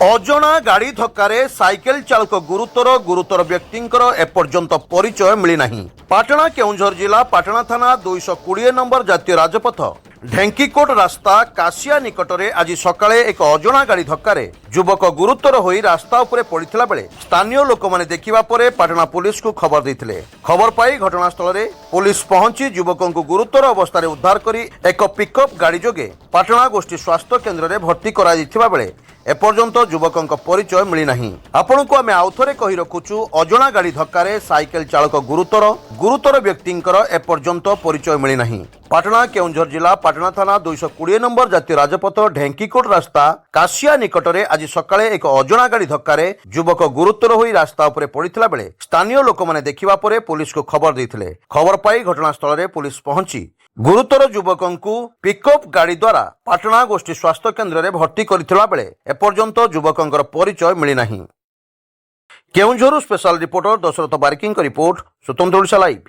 ଅଜଣା ଗାଡ଼ି ଧକ୍କାରେ ସାଇକେଲ ଚାଳକ ଗୁରୁତର ବ୍ୟକ୍ତିଙ୍କର ଏପର୍ଯ୍ୟନ୍ତ ପରିଚୟ ମିଳିନାହିଁ। ପାଟଣା କେଉଁଝର ଜିଲ୍ଲା ପାଟଣା ଥାନା 220 ନମ୍ବର ଜାତୀୟ ରାଜପଥ ଢେଙ୍କିକୋଟ ରାସ୍ତା କାଶିଆ ନିକଟରେ ଆଜି ସକାଳେ ଏକ ଅଜଣା ଗାଡ଼ି ଧକ୍କାରେ ଯୁବକ ଗୁରୁତର ହୋଇ ରାସ୍ତା ଉପରେ ପଡ଼ିଥିଲା ବେଳେ ସ୍ଥାନୀୟ ଲୋକମାନେ ଦେଖିବା ପରେ ପାଟଣା ପୁଲିସକୁ ଖବର ଦେଇଥିଲେ। ଖବର ପାଇ ଘଟଣାସ୍ଥଳରେ ପୁଲିସ ପହଞ୍ଚି ଯୁବକଙ୍କୁ ଗୁରୁତର ଅବସ୍ଥାରେ ଉଦ୍ଧାର କରି ଏକ ପିକଅପ୍ ଗାଡ଼ି ଯୋଗେ ପାଟଣା ଗୋଷ୍ଠୀ ସ୍ୱାସ୍ଥ୍ୟ କେନ୍ଦ୍ରରେ ଭର୍ତ୍ତି କରାଯାଇଥିବା ବେଳେ এপর্যন্ত যুবকଙ୍କ ପରିଚୟ ମିଳିନାହିଁ। ଆପଣଙ୍କୁ ଆମେ ଆଉଥରେ କହି ରଖୁଛୁ, ଅଜଣା ଗାଡ଼ି ଧକ୍କାରେ ସାଇକେଲ ଚାଳକ ଗୁରୁତର ବ୍ୟକ୍ତିଙ୍କର ଏପର୍ଯ୍ୟନ୍ତ ପରିଚୟ ମିଳିନାହିଁ। ପାଟଣା କେଉଁଝର ଜିଲ୍ଲା ପାଟଣା ଥାନା 220 ନମ୍ବର ଜାତୀୟ ରାଜପଥ ଢେଙ୍କିକୋଟ ରାସ୍ତା କାଶିଆ ନିକଟରେ ଆଜି ସକାଳେ ଏକ ଅଜଣା ଗାଡ଼ି ଧକ୍କାରେ ଯୁବକ ଗୁରୁତର ହୋଇ ରାସ୍ତା ଉପରେ ପଡ଼ିଥିଲା ବେଳେ ସ୍ଥାନୀୟ ଲୋକମାନେ ଦେଖିବା ପରେ ପୁଲିସକୁ ଖବର ଦେଇଥିଲେ। ଖବର ପାଇ ଘଟଣାସ୍ଥଳରେ ପୁଲିସ ପହଞ୍ଚି ଗୁରୁତର ଯୁବକଙ୍କୁ ପିକଅପ୍ ଗାଡ଼ି ଦ୍ୱାରା ପାଟଣା ଗୋଷ୍ଠୀ ସ୍ୱାସ୍ଥ୍ୟ କେନ୍ଦ୍ରରେ ଭର୍ତ୍ତି କରିଥିବା ବେଳେ ଏପର୍ଯ୍ୟନ୍ତ ଯୁବକଙ୍କର ପରିଚୟ ମିଳିନାହିଁ। କେଉଁଝରରୁ ସ୍ପେଶାଲ ରିପୋର୍ଟର ଦଶରଥ ବାରିକଙ୍କ ରିପୋର୍ଟ, ସ୍ୱତନ୍ତ୍ର ଓଡ଼ିଶା ଲାଇଭ୍।